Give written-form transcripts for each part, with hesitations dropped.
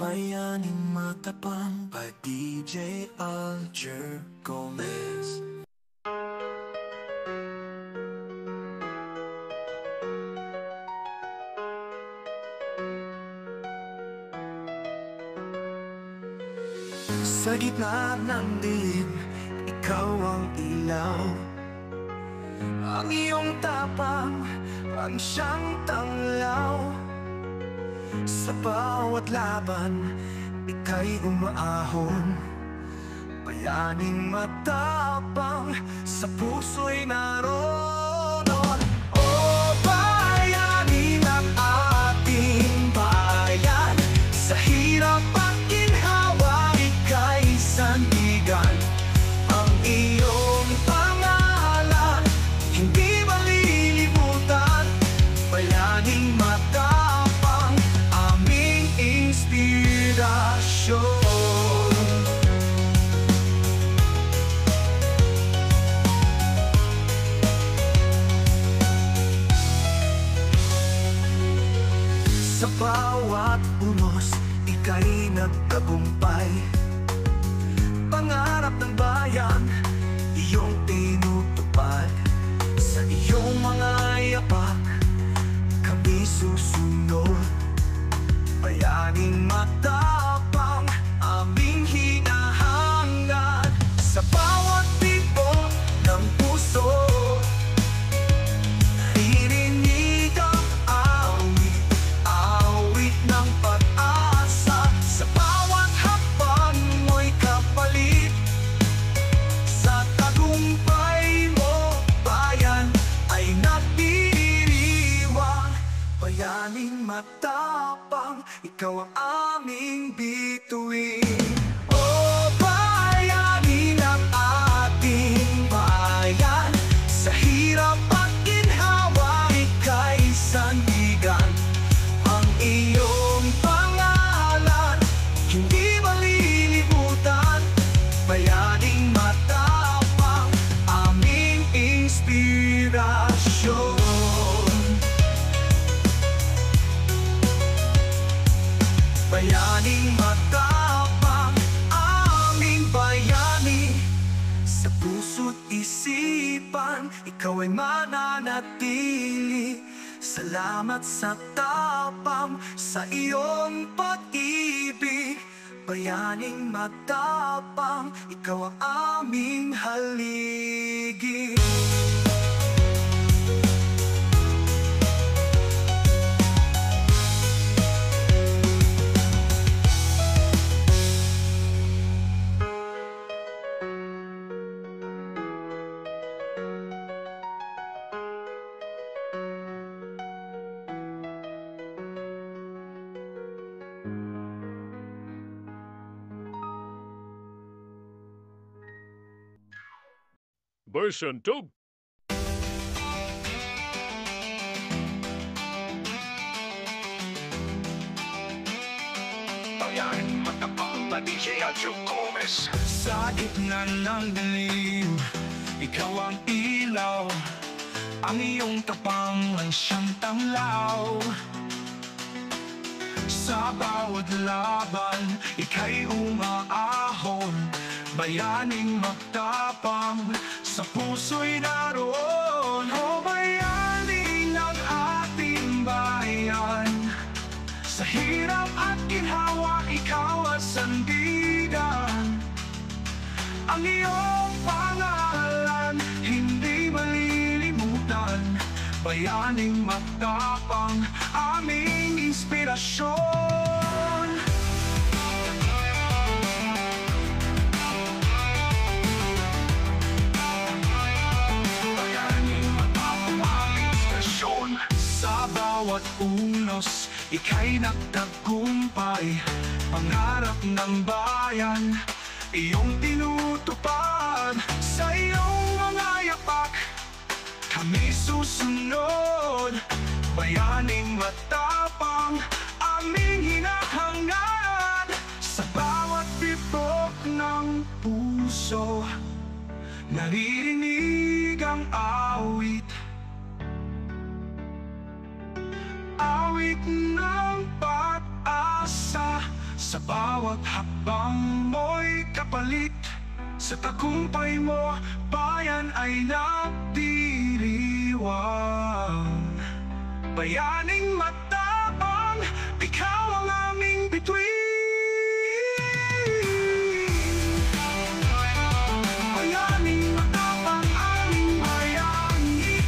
Bayaning matapang by DJ Alger Gomez. Sa gitna ng dilim, ikaw ang ilaw. Ang iyong tapang, ang siyang tanglaw. Sa bawat laban, ika'y umaahon. Bayaning matapang, sa puso'y naroon. O bayani ng ating bayan, sa hirap at ginhawa, ika'y sandigan. Ang iyong pangalan, hindi malilimutan. Bayaning matapang, aming inspirasyon. Sa bawat unos, ika'y nagtagumpay. Pangarap ng bayan, iyong tinutupad. Sa iyong mga yapak, kami susunod. Bayaning matapang, aming hinahangad. Sa bawat tibok ng puso, irinig ang awit, awit ng pag-asa. Sa bawat hakbang mo'y kapalit, sa tagumpay mo, bayan ay nagdiriwang. Bayaning matapang, ikaw ang aming bituin. O bayani ng ating bayan, sa hirap at ginhawa, ika'y sandigan. Ang iyong pangalan, hindi malilimutan. Bayaning matapang, aming inspirasyon. Bayaning matapang, aming bayani. Sa puso't isipan, ikaw ay mananatili. Salamat sa tapang, sa iyong pag-ibig. Bayaning matapang, ikaw ang aming haligi. Version 2. Bayaning matapang by DJ Alger Gomez. Sa gitna ng dilim, ikaw ang ilaw. Ang iyong tapang ang siyang tanglaw. Sa bawat laban, ika'y umaahon. Bayaning matapang, sa puso'y naroon. O bayani ng ating bayan, sa hirap at ginhawa, ikaw ang sandigan. Ang iyong pangalan, hindi malilimutan. Bayaning matapang, aming inspirasyon. Sa bawat unos, ika'y nagtagumpay. Pangarap ng bayan, iyong tinutupad. Sa iyong mga yapak, kami susunod. Bayaning matapang, aming hinahangad. Sa bawat bibok ng puso, naririnig ang awit, awit ng pag-asa. Sa bawat hakbang mo'y kapalit. Sa tagumpay mo, bayan ay nagdiriwang. Bayaning matapang, ikaw ang aming bituin. Bayaning matapang, aming bayani.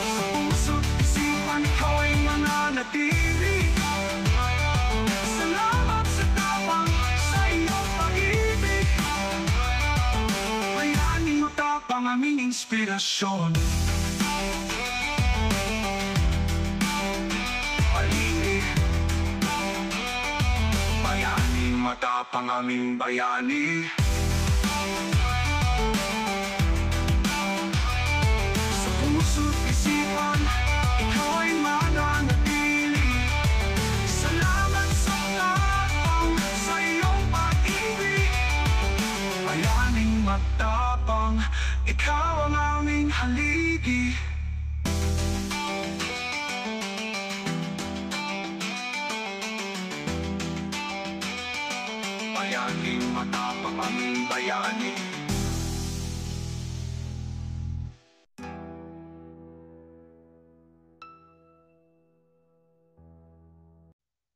Sa puso't isipan, ikaw ay mananatili. Salamat sa tapang, sa iyong pag-ibig. Bayaning matapang, aming inspirasyon. Matapang aming bayani. Sa puso't isipan, ikaw ay mananatili. Salamat sa tapang, sa iyong pag-ibig. Bayaning matapang, ikaw ang aming haligi. Bayaning matapang aming bayani.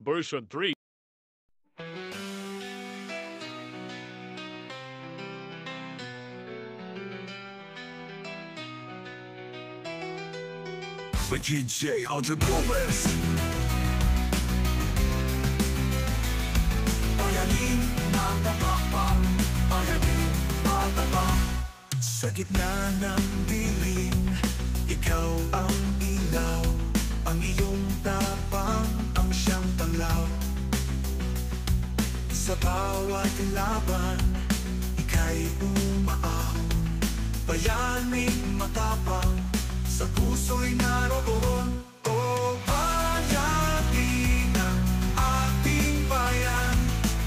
Version 3. With DJ Aldo Gomez. Bayaning matapang, bayaning matapang. Sa gitna ng dilim, ikaw ang ilaw. Ang iyong tapang, ang siyang tanglaw. Sa bawat laban, ika'y umaahon. Bayaning matapang, sa puso'y naroon. O bayani ng ating bayan,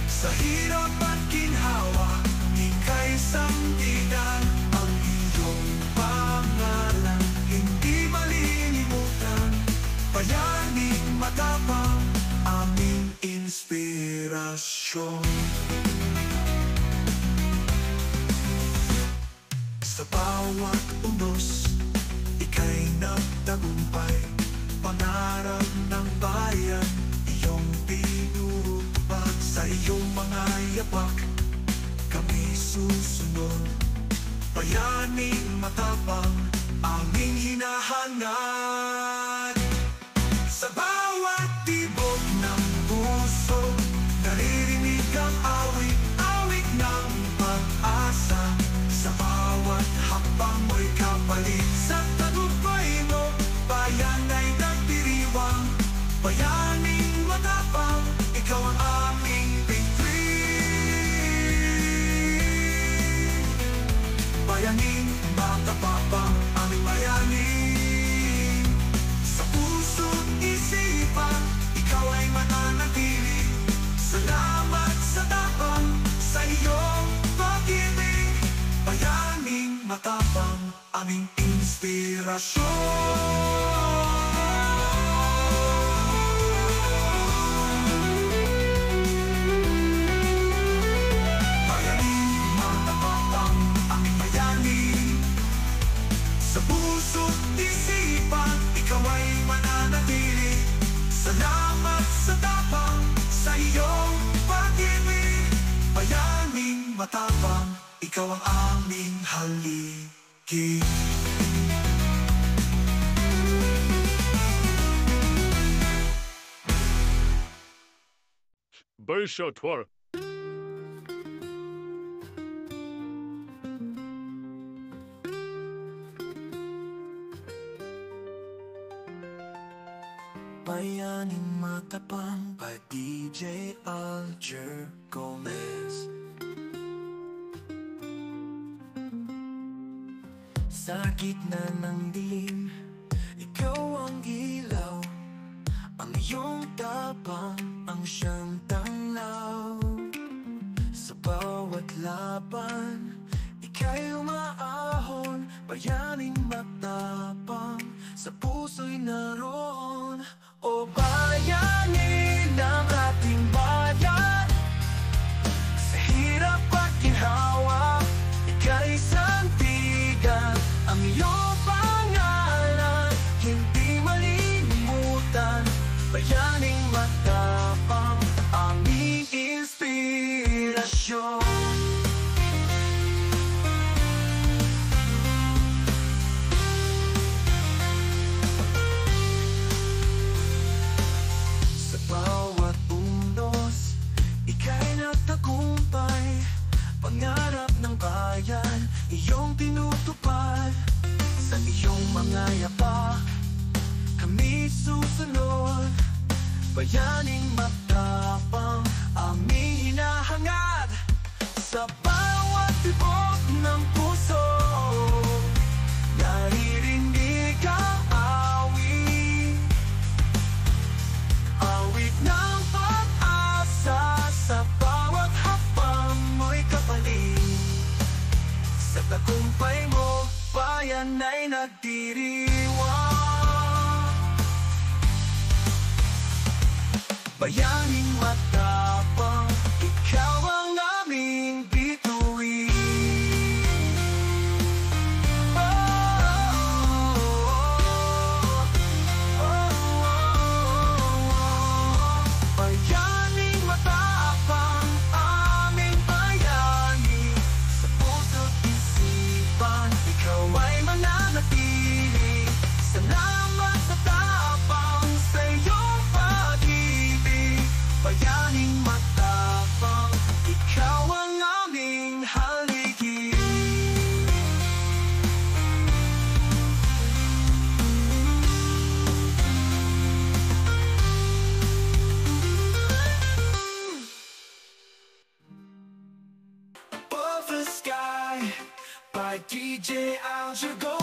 sa hirap at ginhawa, ika'y sandigan. Ang iyong pangalan, hindi malilimutan. Bayaning matapang, aming inspirasyon. Sa bawat unos, ika'y nagtagumpay. Pangarap ng bayan, iyong pinutupad. Sa iyong mga yapak, kami susunod. Bayaning matapang, aming hinahangat. Sa bawat tibok ng puso, naririnig ang awit, awit ng pag-asa. Sa bawat hakbang mo'y kapalit. Sa tagumpay mo, bayan ay nagdiriwang. Bayaning matapang, ikaw ang aming bituin. Bayaning matapang, aming bayanin. Sa puso't isipan, ikaw ay mananatili. Salamat sa tapang, sa iyong pag-ibig. Bayaning matapang, aming inspirasyon. Bayaning matapang, aming bayanin. Sa puso't isipan, ikaw ay mananatili. Salamat sa tapang, sa iyong pag-ibig. Bayaning matapang, ikaw ang aming haligi. Version 4. Bayaning matapang by DJ Alger Gomez. Sa gitna ng dilim, ikaw ang ilaw. Ang iyong tapang, ang siyang tanglaw. Sa bawat laban, ika'y umaahon. Bayaning matapang, sa puso'y naroon. O bayani ng ating bayan, matapang, aming inspirasyon. Sa bawat unos, ika'y nagtagumpay. Pangarap ng bayan, iyong tinutupad. Sa iyong mga yapak, kami susunod. Bayaning matapang, aming hinahangad. Sa bawat tibok ng puso, naririnig ang awit. Awit ng pag-asa, sa bawat hakbang mo'y kapalit. Sa tagumpay mo, bayan ay nagdiriwang. Bayaning matapang, ikaw ang aming bituin. Oh, oh, oh, oh, oh. Bayaning matapang, aming bayani. Sa puso't isipan, ikaw ay mananatili. Salamat sa tapang, sa iyong pag-ibig. Bayaning matapang, ikaw ang aming haligi. Above the sky by DJ Aljago.